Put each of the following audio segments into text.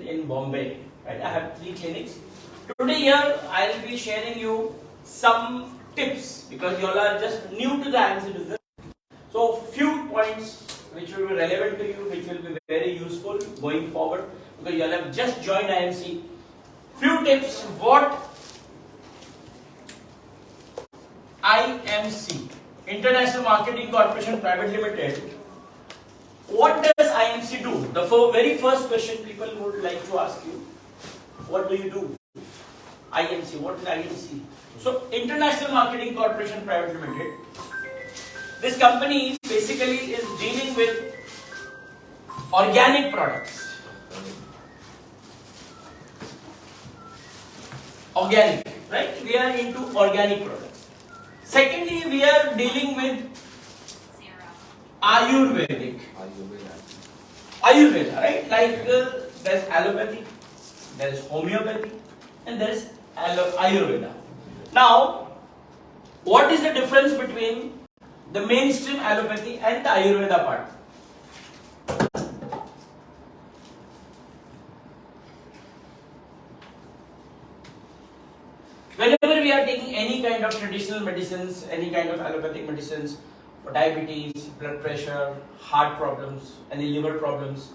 in Bombay. Right? I have 3 clinics. Today here I will be sharing you some tips because you all are just new to the IMC business. So few points which will be relevant to you, which will be very useful going forward because you all have just joined IMC. Few tips what IMC, International Marketing Corporation Private Limited, what does IMC do? The very first question people would like to ask you, what do you do? IMC, what is IMC? So International Marketing Corporation Private Limited, this company basically is dealing with organic products. Organic, right? We are into organic products. Secondly, we are dealing with Ayurveda, right? Like there's allopathy, there's homeopathy, and there's Ayurveda. Now, what is the difference between the mainstream allopathy and the Ayurveda part? Whenever we are taking any kind of traditional medicines, any kind of allopathic medicines for diabetes, blood pressure, heart problems, any liver problems,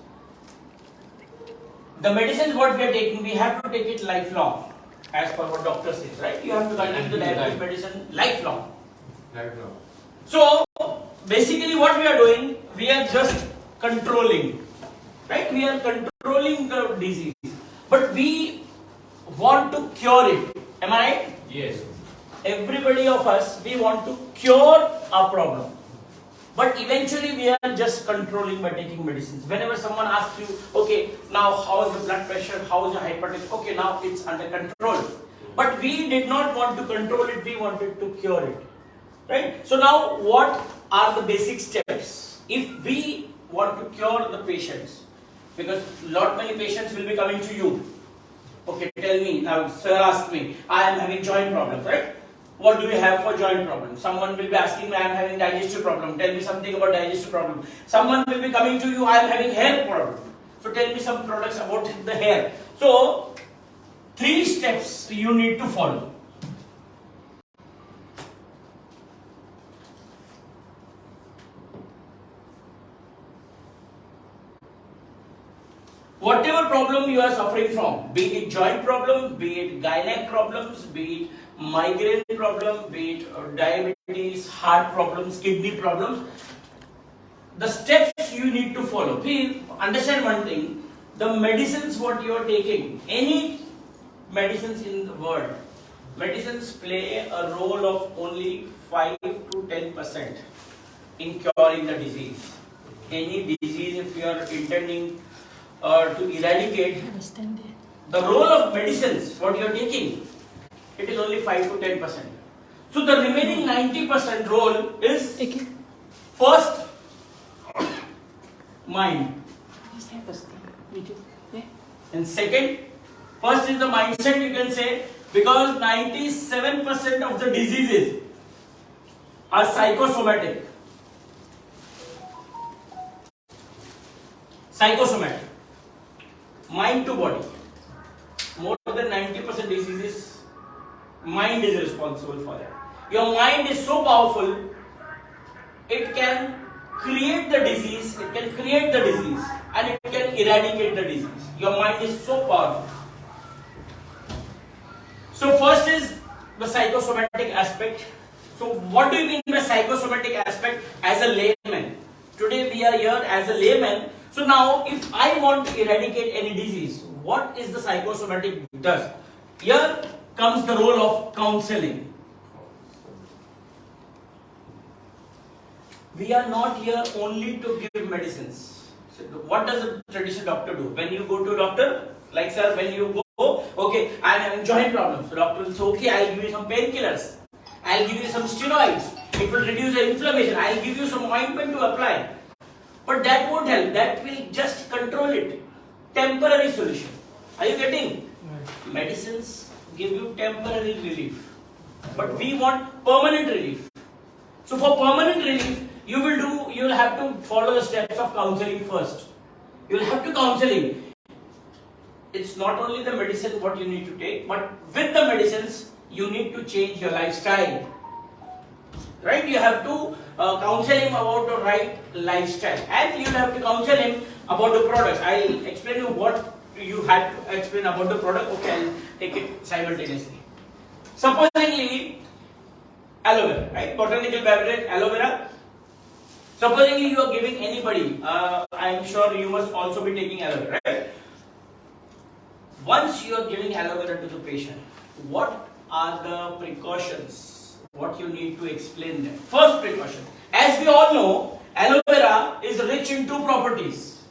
the medicines what we are taking, we have to take it lifelong, as per what doctor says, right? You have to continue the diabetes medicine lifelong. So basically what we are doing, we are just controlling, right? We are controlling the disease, but we want to cure it. Am I right? Yes. Everybody of us, we want to cure our problem. But eventually we are just controlling by taking medicines. Whenever someone asks you, okay, now how is the blood pressure, how is the hypertension? Okay, now it's under control. But we did not want to control it, we wanted to cure it. Right? So now what are the basic steps? If we want to cure the patients, because many patients will be coming to you. Okay, tell me, now sir asked me, I am having joint problems, right? What do you have for joint problems? Someone will be asking me, I am having digestive problem. Tell me something about digestive problem. Someone will be coming to you, I am having hair problem. So tell me some products about the hair. So 3 steps you need to follow. Whatever problem you are suffering from, be it joint problem, be it gynec problems, be it migraine problem, be it diabetes, heart problems, kidney problems, the steps you need to follow. Please understand one thing, the medicines what you are taking, any medicines in the world, medicines play a role of only 5 to 10% in curing the disease. Any disease, if you are intending to eradicate, the role of medicines, what you are taking, it is only 5 to 10%. So the remaining 90% role is first mind. And second, first is the mindset, you can say, because 97% of the diseases are psychosomatic. Psychosomatic. Mind to body. More than 90% diseases, mind is responsible for that. Your mind is so powerful, it can create the disease, and it can eradicate the disease. Your mind is so powerful. So first is the psychosomatic aspect. So what do you mean by psychosomatic aspect as a layman? Today we are here as a layman. So now if I want to eradicate any disease, what is the psychosomatic does? Here comes the role of counseling. We are not here only to give medicines. So what does a traditional doctor do? When you go to a doctor, like sir, when you go, okay, I am having joint problems. So doctor will say, okay, I will give you some painkillers. I will give you some steroids. It will reduce the inflammation. I will give you some ointment to apply. But that won't help. That will just control it. Temporary solution. Are you getting? Right. Medicines give you temporary relief. But we want permanent relief. So for permanent relief, you will have to follow the steps of counseling first. You will have to counseling. it's not only the medicine what you need to take, but with the medicines you need to change your lifestyle. Right? You have to counsel him about the right lifestyle, and you have to counsel him about the products. I'll explain you what you had to explain about the product. Okay, I'll take it simultaneously. Supposingly, aloe vera, right? Botanical beverage, aloe vera. Supposingly you are giving anybody, I am sure you must also be taking aloe vera, right? Once you are giving aloe vera to the patient, what are the precautions? What you need to explain them? First precaution, as we all know, aloe vera is rich in two properties,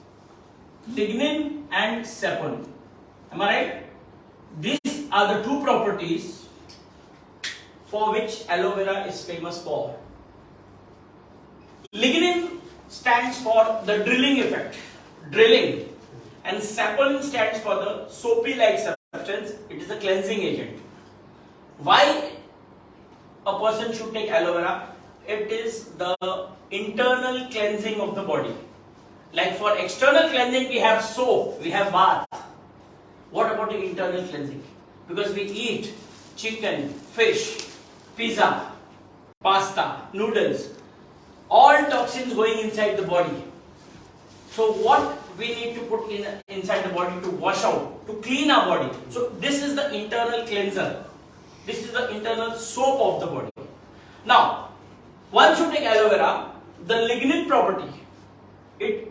lignin and saponin. Am I right? These are the two properties for which aloe vera is famous for. Lignin stands for the drilling effect, drilling, and saponin stands for the soapy-like substance. It is a cleansing agent. Why a person should take aloe vera? It is the internal cleansing of the body. Like for external cleansing, we have soap, we have bath. What about the internal cleansing? Because we eat chicken, fish, pizza, pasta, noodles, all toxins going inside the body. So what we need to put inside the body to wash out, to clean our body. So this is the internal cleanser. This is the internal soap of the body. Now, once you take aloe vera, the lignin property, it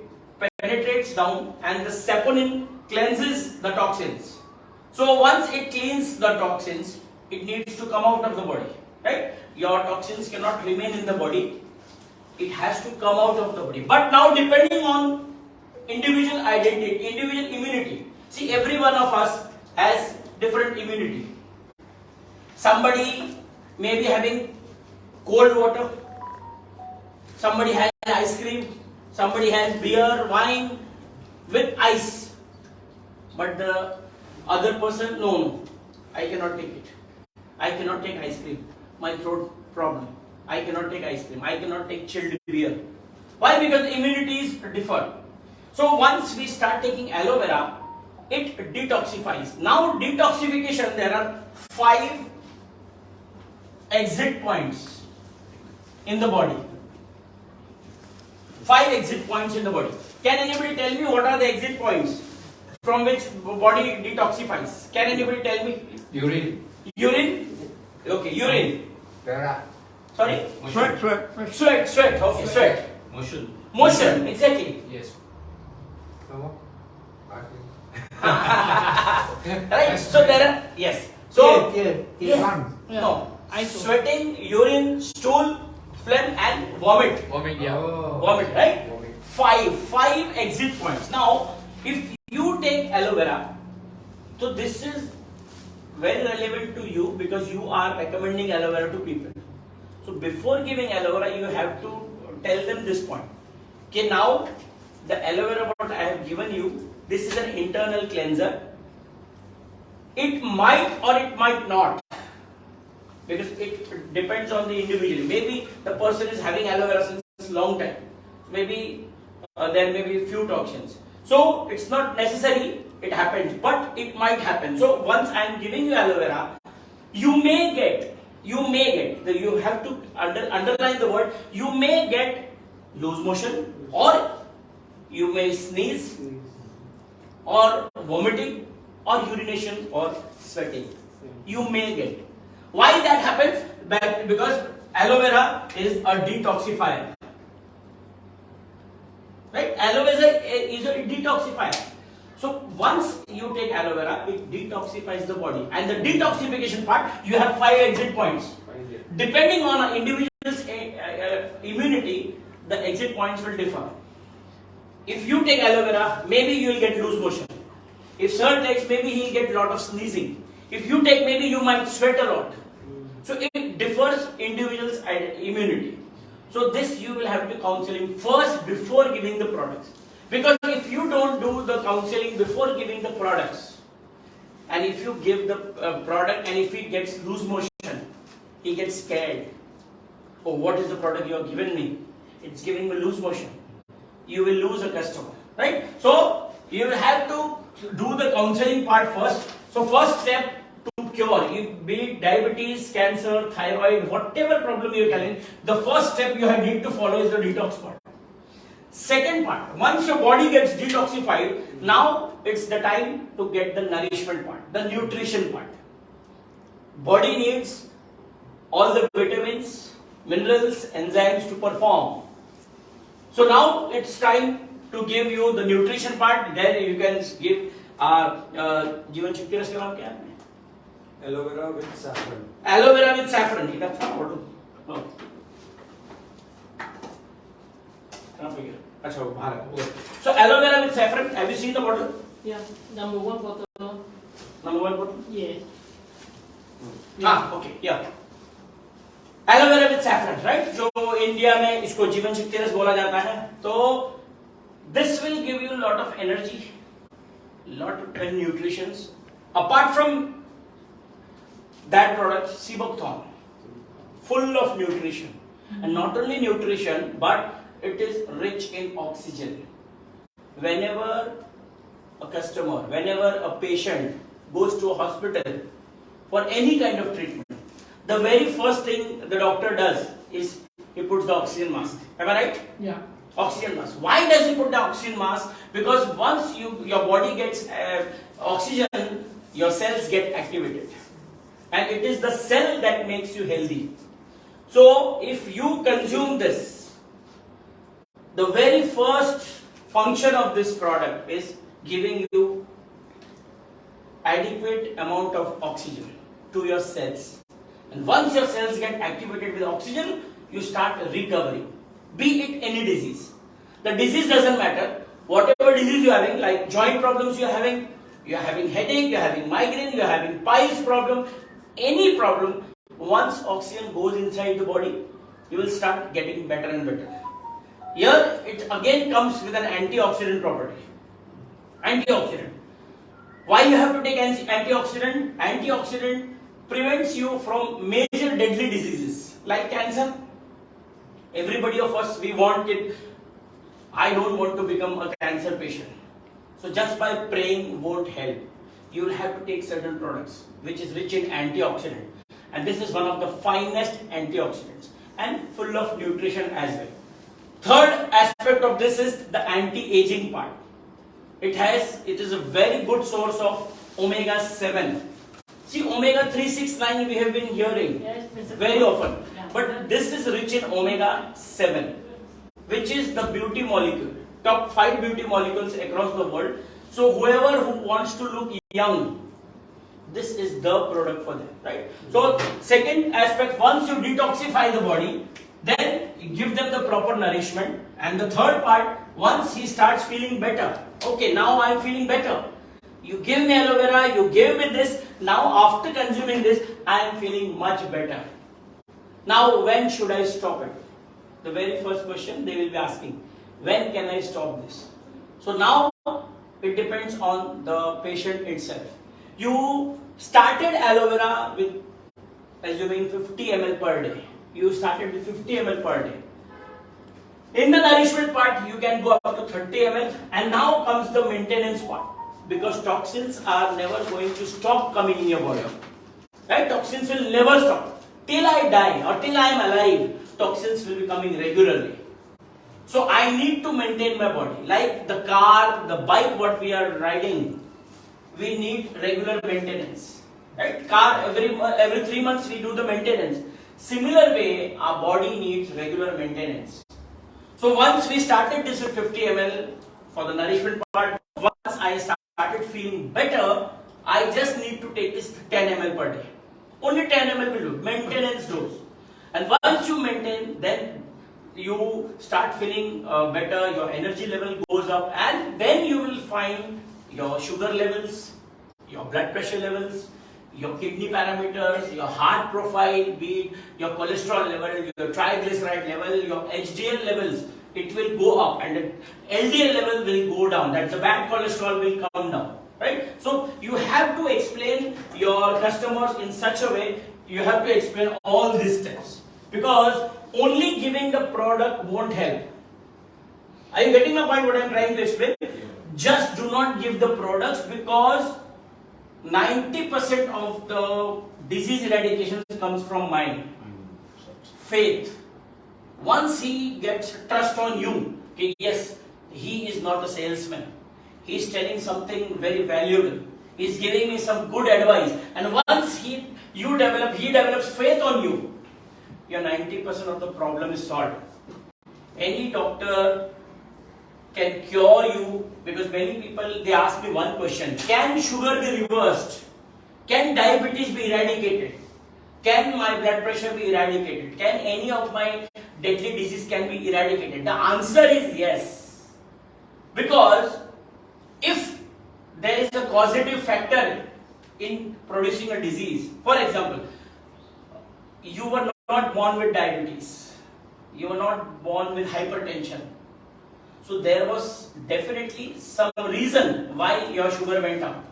penetrates down and the saponin cleanses the toxins. So once it cleans the toxins, it needs to come out of the body, right? Your toxins cannot remain in the body. It has to come out of the body. But now depending on individual identity, individual immunity. See, every one of us has different immunity. Somebody may be having cold water, somebody has ice cream, somebody has beer, wine with ice. But the other person, no, I cannot take it. I cannot take ice cream. My throat problem. I cannot take ice cream. I cannot take chilled beer. Why? Because the immunities differ. So once we start taking aloe vera, it detoxifies. Now detoxification, there are 5 exit points in the body. 5 exit points in the body. Can anybody tell me what are the exit points from which body detoxifies? Can anybody tell me? Urine. Urine? Okay, urine. Sorry? Sweat. Okay, sweat. Motion, exactly. Yes. Right? So there are, yes. So, Yeah. no. Sweating, urine, stool, phlegm and vomit. Vomit, yeah. Vomit, right? 5 exit points. Now, if you take aloe vera, so this is very relevant to you because you are recommending aloe vera to people. So before giving aloe vera, you have to tell them this point. Okay, now the aloe vera what I have given you, this is an internal cleanser. It might or it might not, because it depends on the individual. Maybe the person is having aloe vera since long time. Maybe there may be few toxins. So it's not necessary it happens, but it might happen. So once I am giving you aloe vera, you may get, you have to underline the word, you may get loose motion, or you may sneeze, or vomiting, or urination, or sweating. You may get. Why that happens? Because aloe vera is a detoxifier. Right? Aloe vera is a detoxifier. So once you take aloe vera, it detoxifies the body. And the detoxification part, you have 5 exit points. Depending on an individual's immunity, the exit points will differ. If you take aloe vera, maybe you will get loose motion. If sir takes, maybe he will get a lot of sneezing. If you take, maybe you might sweat a lot. So it differs individual's immunity. So this you will have to counseling first before giving the products. Because if you don't do the counseling before giving the products, and if you give the product and if he gets loose motion, he gets scared. Oh, what is the product you have given me? It's giving me loose motion. You will lose a customer, right? So you will have to do the counseling part first. So first step to cure, be it diabetes, cancer, thyroid, whatever problem you're telling, the first step you need to follow is the detox part. Second part, once your body gets detoxified, now it's the time to get the nourishment part, the nutrition part. Body needs all the vitamins, minerals, enzymes to perform. So now it's time to give you the nutrition part. Then you can give जीवन शक्ति रस का नाम क्या है? Aloe vera with saffron. Aloe vera with saffron. ये था bottle. अच्छा वो बाहर है. So aloe vera with saffron. Have you seen the bottle? Yeah, number one bottle. Number one bottle. Yeah. हाँ, okay, yeah. Aloe vera with saffron, right? जो India में इसको जीवन शक्ति रस बोला जाता है. तो this will give you a lot of energy, lot of nutrition. Apart from that product, Seabuckthorn, full of nutrition, and not only nutrition, but it is rich in oxygen. Whenever a customer, whenever a patient goes to a hospital for any kind of treatment, the very first thing the doctor does is he puts the oxygen mask. Am I right? Yeah. Oxygen mask. Why does he put the oxygen mask? Because once your body gets oxygen, your cells get activated, and it is the cell that makes you healthy. So if you consume this, the very first function of this product is giving you adequate amount of oxygen to your cells, and once your cells get activated with oxygen, you start recovering. Be it any disease. The disease doesn't matter. Whatever disease you're having, like joint problems you're having headache, you're having migraine, you're having piles problem, any problem, once oxygen goes inside the body, you will start getting better and better. Here, it again comes with an antioxidant property. Antioxidant. Why you have to take antioxidant? Antioxidant prevents you from major deadly diseases like cancer. Everybody of us, we want it. I don't want to become a cancer patient. So just by praying won't help. You will have to take certain products which is rich in antioxidant. And this is one of the finest antioxidants and full of nutrition as well. Third aspect of this is the anti-aging part. It is a very good source of omega-7. See, omega-3, 6, 9 we have been hearing very often. But this is rich in omega-7, which is the beauty molecule. Top 5 beauty molecules across the world. So whoever who wants to look young, this is the product for them, right? So second aspect, once you detoxify the body, then you give them the proper nourishment. And the third part, once he starts feeling better, okay, now I am feeling better. You give me aloe vera, you give me this. Now after consuming this, I am feeling much better. Now when should I stop it? The very first question they will be asking, when can I stop this? So now it depends on the patient itself. You started aloe vera with assuming 50 ml per day. You started with 50 ml per day. In the nourishment part, you can go up to 30 ml, and now comes the maintenance part. Because toxins are never going to stop coming in your body. Right? Toxins will never stop. Till I die or till I am alive, toxins will be coming regularly. So I need to maintain my body. Like the car, the bike what we are riding, we need regular maintenance. Right? Car, every 3 months we do the maintenance. Similar way, our body needs regular maintenance. So once we started this with 50 ml for the nourishment part, once I started feeling better, I just need to take this 10 ml per day. Only 10 ml will do, maintenance dose. And once you maintain, then you start feeling better, your energy level goes up, and then you will find your sugar levels, your blood pressure levels, your kidney parameters, your heart profile, be it your cholesterol level, your triglyceride level, your HDL levels, it will go up, and the LDL level will go down. That's the bad cholesterol will come down, right? So you have to explain your customers in such a way, you have to explain all these steps, because only giving the product won't help. Are you getting my point what I am trying to explain? just do not give the products, because 90% of the disease eradication comes from mind. Faith. Once he gets trust on you, okay, yes, he is not a salesman. He is telling something very valuable. He is giving me some good advice. And once he develops faith on you, your 90% of the problem is solved. Any doctor can cure you, because many people, they ask me one question: can sugar be reversed? Can diabetes be eradicated? Can my blood pressure be eradicated? Can any of my deadly disease can be eradicated? The answer is yes. Because if there is a causative factor in producing a disease, for example, you were not born with diabetes, you were not born with hypertension, so there was definitely some reason why your sugar went up.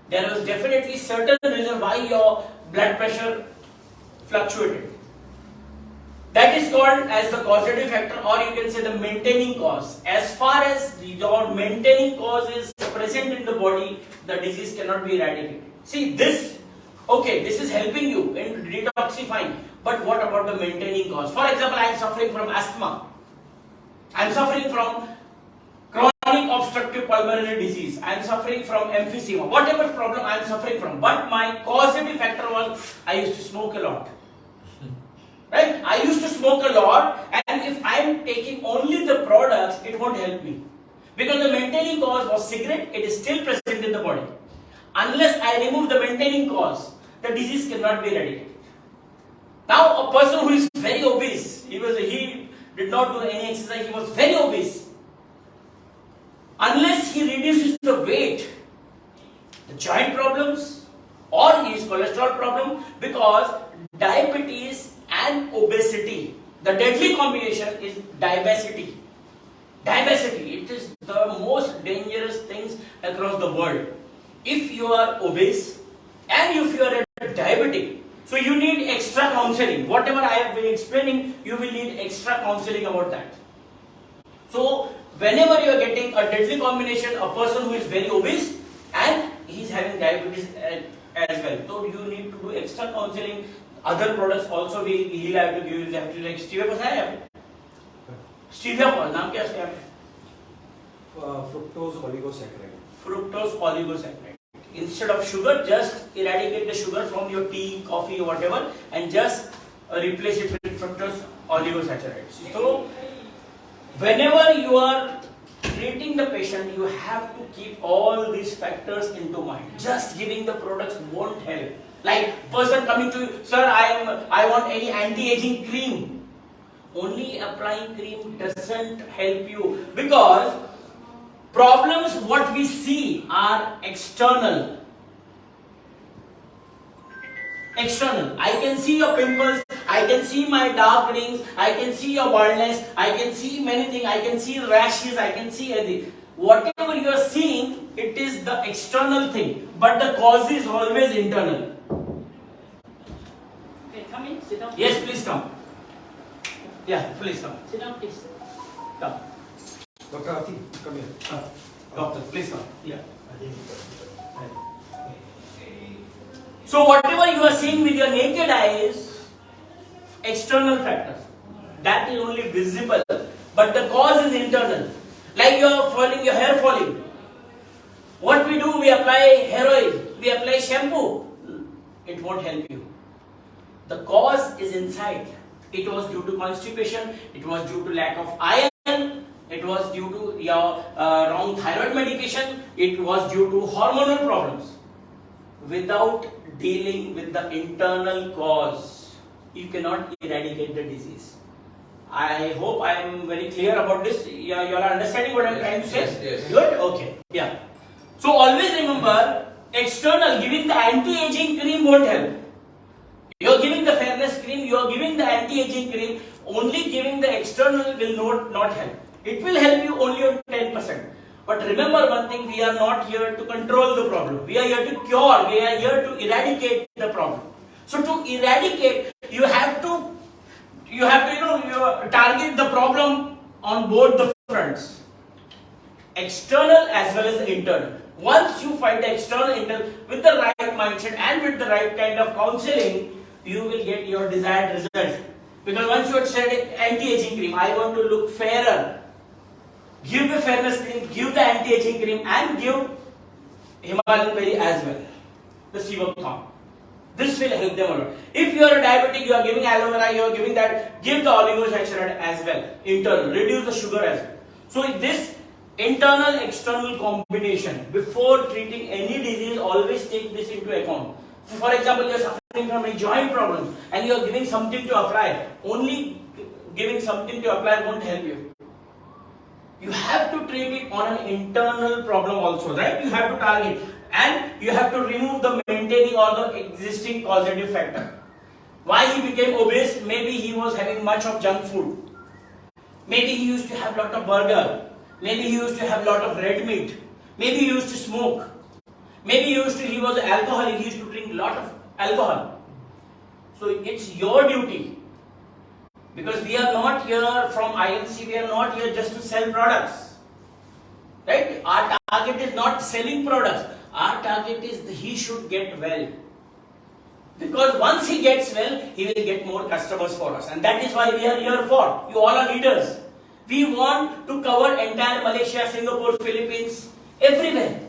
There was definitely certain reason why your blood pressure fluctuated. That is called as the causative factor, or you can say the maintaining cause. As far as your maintaining cause is present in the body, the disease cannot be eradicated. See this, okay, this is helping you in detoxifying, but what about the maintaining cause? For example, I am suffering from asthma. I am suffering from chronic obstructive pulmonary disease. I am suffering from emphysema. Whatever problem I am suffering from, but my causative factor was I used to smoke a lot. Right? I used to smoke a lot, and if I am taking only the products, it won't help me. Because the maintaining cause was cigarette, it is still present in the body. Unless I remove the maintaining cause, the disease cannot be eradicated. Now, a person who is very obese, he did not do any exercise, he was very obese. Unless he reduces the weight, the joint problems or his cholesterol problem, because diabetes and obesity, the deadly combination is diabesity. Diabesity, it is the most dangerous things across the world. If you are obese and if you are a diabetic, so you need extra counseling. Whatever I have been explaining, you will need extra counseling about that. So whenever you are getting a deadly combination, a person who is very obese and he is having diabetes as well, so you need to do extra counseling. Other products also he'll have to give you, like stevia को है आपने? Stevia को नाम क्या है आपने? Fructose oligosaccharide. Fructose oligosaccharide. Instead of sugar, just eradicate the sugar from your tea, coffee, or whatever, and just replace it with fructose oligosaccharide. So whenever you are treating the patient, you have to keep all these factors into mind. Just giving the products won't help. Like person coming to you, sir, I want any anti-aging cream. Only applying cream doesn't help you, because problems what we see are external. External. I can see your pimples, I can see my dark rings, I can see your baldness, I can see many things, I can see rashes, I can see everything. Whatever you are seeing, it is the external thing, but the cause is always internal. Okay, come in, sit down. Yes, please come. Yeah, please come. Sit down, please. Come. Dr. Athi, come here. Doctor, please come. Yeah. So whatever you are seeing with your naked eyes, external factors, that is only visible, but the cause is internal. Like you are falling, your hair falling. What we do, we apply hair oil, we apply shampoo. It won't help you. The cause is inside. It was due to constipation, it was due to lack of iron, it was due to your wrong thyroid medication, it was due to hormonal problems. Without dealing with the internal cause, you cannot eradicate the disease. I hope I am very clear about this. You are understanding what I am trying to say? Yes. Good? Okay. Yeah. So always remember, external, giving the anti-aging cream won't help. You are giving the fairness cream, you are giving the anti-aging cream, only giving the external will not help. It will help you only on 10%. But remember one thing, we are not here to control the problem. We are here to cure, we are here to eradicate the problem. So to eradicate, you have to target the problem on both the fronts. external as well as the internal. Once you find the external internal with the right mindset and with the right kind of counseling, you will get your desired result. Because once you have said anti-aging cream, I want to look fairer, give the fairness cream, give the anti-aging cream, and give Himalayan berry as well, the Sivakthon. This will help them a lot. If you are a diabetic, you are giving aloe vera, you are giving that, give the oligosaccharide as well, internal, reduce the sugar as well. So this internal external combination before treating any disease, always take this into account. So for example, you are suffering from a joint problem and you are giving something to apply. Only giving something to apply won't help you. You have to treat it on an internal problem also, right? You have to target and you have to remove the maintaining or the existing causative factor. Why he became obese? Maybe he was having much of junk food. Maybe he used to have lot of burger. Maybe he used to have lot of red meat. Maybe he used to smoke. Maybe he was an alcoholic. He used to drink lot of alcohol. So it's your duty. Because we are not here from INC, we are not here just to sell products. Right? Our target is not selling products. Our target is he should get well. Because once he gets well, he will get more customers for us. And that is why we are here for. You all are leaders. We want to cover entire Malaysia, Singapore, Philippines, everywhere.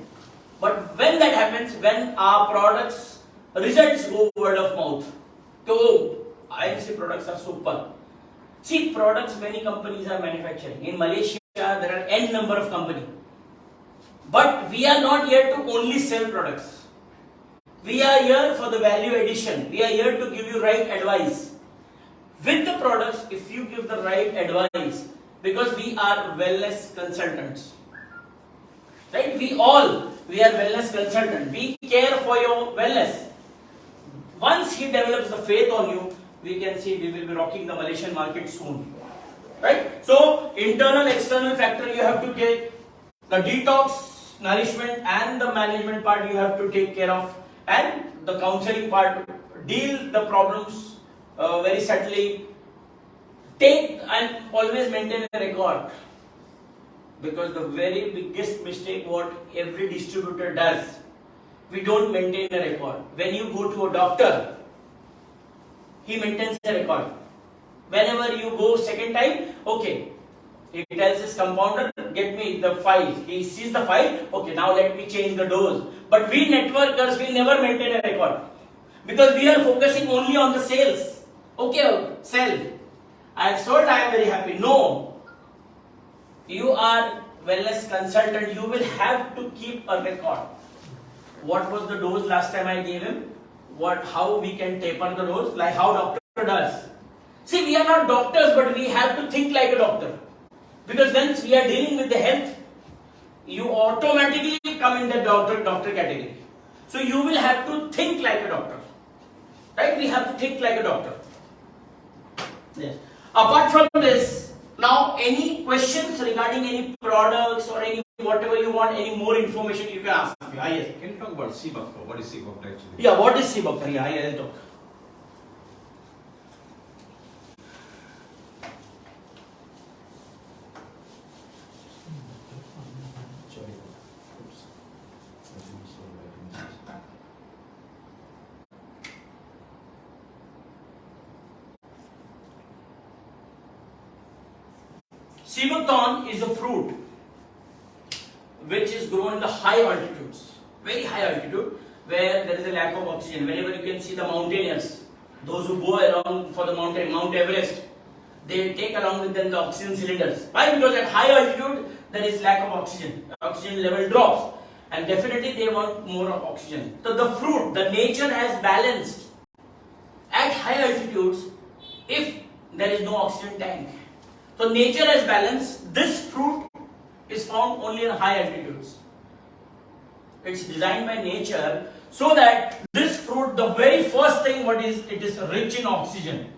But when that happens, when our products, results go word of mouth. So, INC products are super. See, products many companies are manufacturing. In Malaysia, there are n number of companies. But we are not here to only sell products. We are here for the value addition. We are here to give you right advice. With the products, if you give the right advice, because we are wellness consultants. Right? We are wellness consultants. We care for your wellness. Once he develops the faith on you, we can see we will be rocking the Malaysian market soon. Right? So, internal, external factor you have to take. The detox, nourishment and the management part you have to take care of. And the counseling part, deal the problems very subtly. Take and always maintain a record. Because the very biggest mistake what every distributor does, we don't maintain a record. When you go to a doctor, he maintains a record. Whenever you go second time, okay, he tells his compounder, get me the file. He sees the file, okay, now let me change the dose. But we networkers will never maintain a record. Because we are focusing only on the sales. Okay, sell. I have sold, I am very happy. No. You are wellness consultant, you will have to keep a record. What was the dose last time I gave him? How we can taper the dose, like how doctor does. See, we are not doctors, but we have to think like a doctor. Because when we are dealing with the health, you automatically come in the doctor category. So you will have to think like a doctor. Right? We have to think like a doctor. Yes. Apart from this, now any questions regarding any products or any whatever you want, any more information you can ask me. Yes. Can you talk about CBAC? What is CBAC actually? Yeah, what is CBAC? Yeah, I'll talk. Sivakthon is a fruit which is grown in the high altitudes, very high altitude, where there is a lack of oxygen. Whenever you can see the mountaineers, those who go around for the mountain, Mount Everest, they take along with them the oxygen cylinders. Why? Because at high altitude there is lack of oxygen. The oxygen level drops, and definitely they want more of oxygen. So the fruit, the nature has balanced at high altitudes if there is no oxygen tank. So nature has balanced. This fruit is found only in high altitudes. It's designed by nature so that this fruit, the very first thing what is, it is rich in oxygen.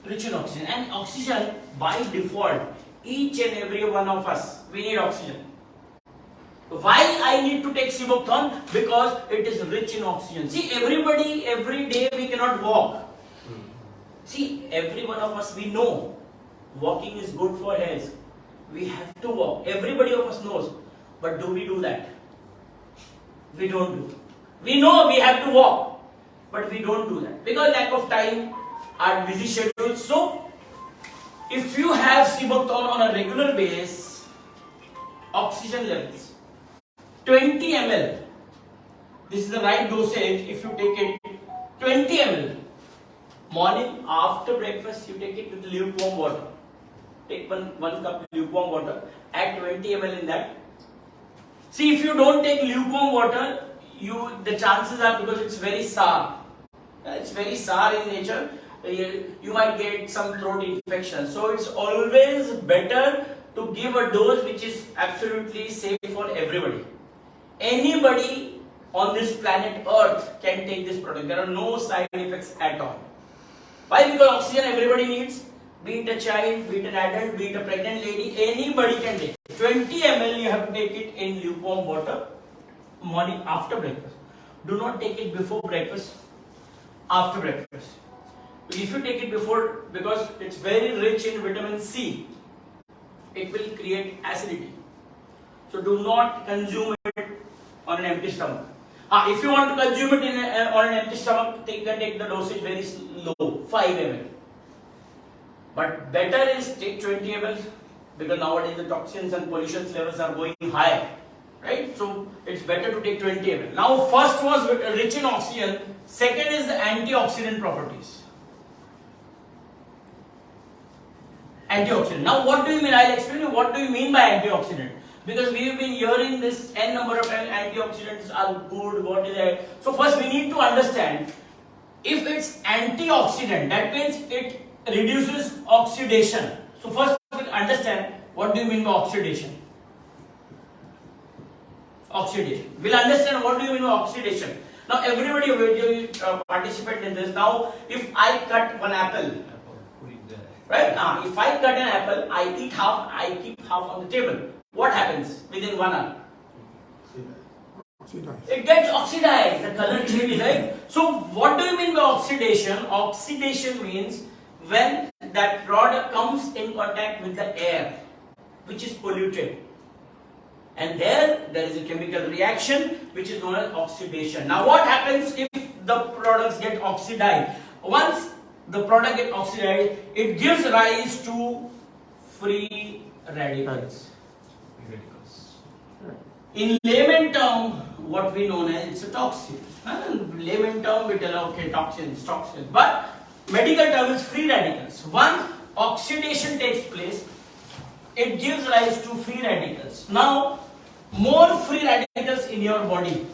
Rich in oxygen. And oxygen by default, each and every one of us, we need oxygen. Why I need to take Sivakthon? Because it is rich in oxygen. See, everybody, every day we cannot walk. See, every one of us, we know Walking is good for health. We have to walk. Everybody of us knows. But do we do that? We don't do. We know we have to walk, but we don't do that because lack of time, our busy schedule. So, if you have Sibacton on a regular basis, oxygen levels 20 ml. This is the right dosage. If you take it 20 ml morning after breakfast, you take it with lukewarm water. Take one cup lukewarm water. Add 20 ml in that. See, if you don't take lukewarm water, the chances are, because it's very sour. It's very sour in nature. You might get some throat infection. So it's always better to give a dose which is absolutely safe for everybody. Anybody on this planet Earth can take this product. There are no side effects at all. Why? Because oxygen everybody needs. Be it a child, be it an adult, be it a pregnant lady, anybody can take. 20 ml you have to take it in lukewarm water morning after breakfast. Do not take it before breakfast, after breakfast. If you take it before, because it's very rich in vitamin C, it will create acidity. So do not consume it on an empty stomach. If you want to consume it on an empty stomach, take the dosage very low, 5 ml. But better is take 20 ml, because nowadays the toxins and pollution levels are going high, right? So it's better to take 20 ml. Now first was rich in oxygen, second is the antioxidant properties. Antioxidant. Now what do you mean? I'll explain you what do you mean by antioxidant. Because we have been hearing this n number of antioxidants are good, what is that? So first we need to understand, if it's antioxidant, that means it reduces oxidation. So first we'll understand what do you mean by oxidation. Oxidation. We'll understand what do you mean by oxidation. Now everybody will participate in this. Now if I cut one apple, right? Now if I cut an apple, I eat half, I keep half on the table. What happens within 1 hour? It gets oxidized, the color changes, right? So what do you mean by oxidation? Oxidation means when that product comes in contact with the air, which is polluted, and there is a chemical reaction which is known as oxidation. Now what happens if the products get oxidized? Once the product gets oxidized, it gives rise to free radicals. In layman term, what we know as it's a toxin. In layman term we tell okay, toxins. But medical term is free radicals. Once oxidation takes place, it gives rise to free radicals. Now, more free radicals in your body.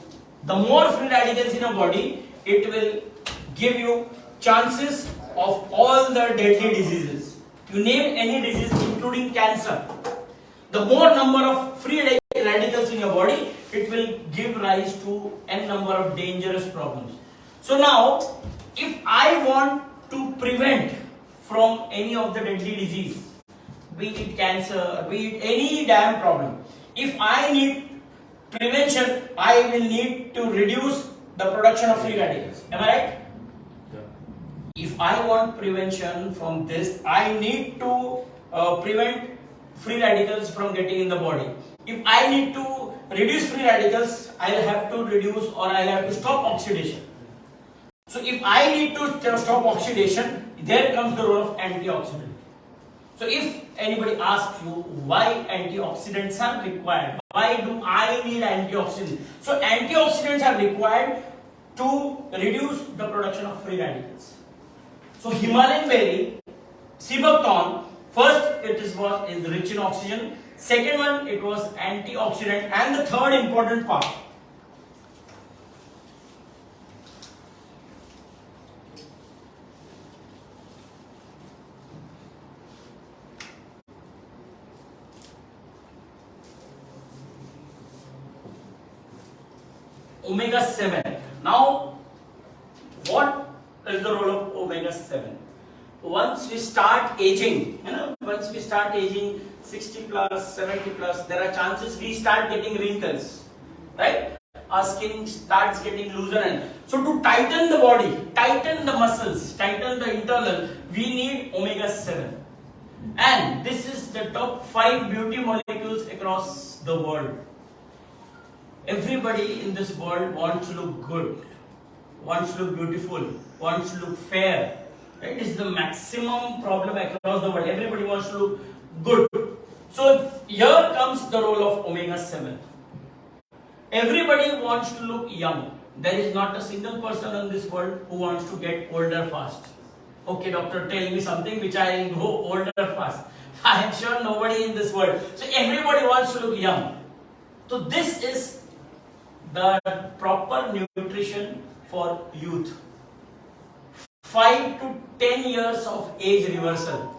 The more free radicals in your body, it will give you chances of all the deadly diseases. You name any disease, including cancer. The more number of free radicals in your body, it will give rise to n number of dangerous problems. So now, if I want to prevent from any of the deadly disease, be it cancer, be it any damn problem, if I need prevention, I will need to reduce the production of free radicals. Am I right? If I want prevention from this, I need to prevent free radicals from getting in the body. If I need to reduce free radicals, I'll have to reduce or I'll have to stop oxidation. So if I need to stop oxidation, there comes the role of antioxidant. So if anybody asks you why antioxidants are required, why do I need antioxidants? So antioxidants are required to reduce the production of free radicals. So Himalayan berry, Sibacton, first it is rich in oxygen, second one it was antioxidant, and the third important part, omega-7. Now, what is the role of omega-7? Once we start aging, once we start aging 60 plus, 70 plus, there are chances we start getting wrinkles, right? Our skin starts getting looser, and so to tighten the body, tighten the muscles, tighten the internal, we need omega-7. And this is the top 5 beauty molecules across the world. Everybody in this world wants to look good, wants to look beautiful, wants to look fair. Right? This is the maximum problem across the world. Everybody wants to look good. So here comes the role of omega-7. Everybody wants to look young. There is not a single person in this world who wants to get older fast. Okay, doctor, tell me something which I go older fast. I am sure nobody in this world. So everybody wants to look young. So this is the proper nutrition for youth. 5 to 10 years of age reversal.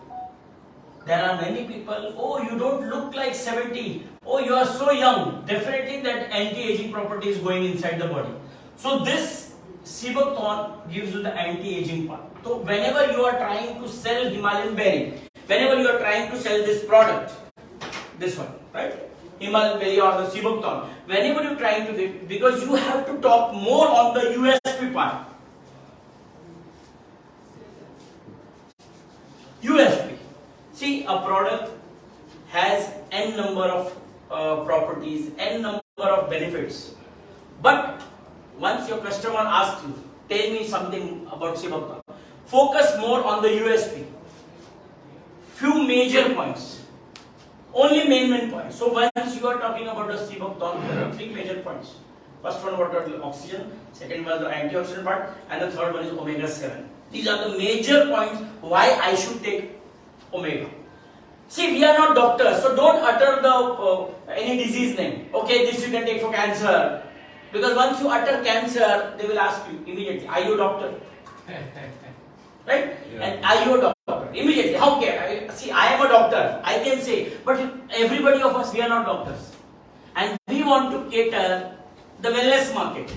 There are many people, oh, you don't look like 70. Oh, you are so young. Definitely that anti-aging property is going inside the body. So this Sebathon gives you the anti-aging part. So whenever you are trying to sell Himalayan berry, whenever you are trying to sell this product, this one, right? Himalayan berry or the Sebathon, whenever you are trying to do, because you have to talk more on the USP part. USP. See, a product has n number of properties, n number of benefits. But once your customer asks you, tell me something about Sebathon, focus more on the USP. Few major points. Only main points. So once you are talking about the Sebathon, there are 3 major points. First one was the oxygen, second was the antioxidant part, and the third one is omega-7. These are the major points why I should take omega. See, we are not doctors, so don't utter the any disease name. Okay, this you can take for cancer. Because once you utter cancer, they will ask you immediately, are you a doctor? Right? Yeah. And are you a doctor? Immediately, how can see, I am a doctor, I can say, but everybody of us, we are not doctors. And we want to cater the wellness market.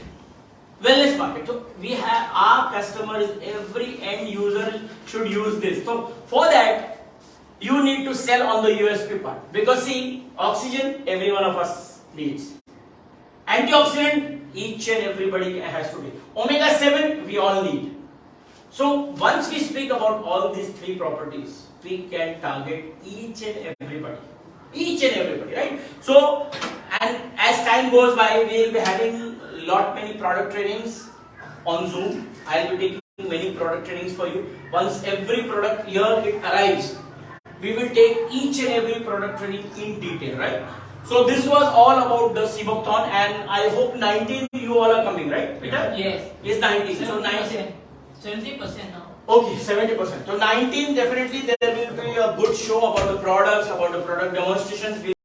Wellness market. So we have our customers, every end user should use this. So for that, you need to sell on the USP part. Because see, oxygen, every one of us needs. Antioxidant, each and everybody has to be. Omega-7, we all need. So once we speak about all these 3 properties, we can target each and everybody. Each and everybody, right? So, and as time goes by, we will be having many product trainings on Zoom. I will be taking many product trainings for you. Once every product here it arrives, we will take each and every product training in detail, right? So this was all about the Sebathon, and I hope 19 you all are coming, right, Peter? Yes. Yes, 19. So 19. 70% now. Okay, 70%. So 19 definitely there will be a good show about the products, about the product demonstrations.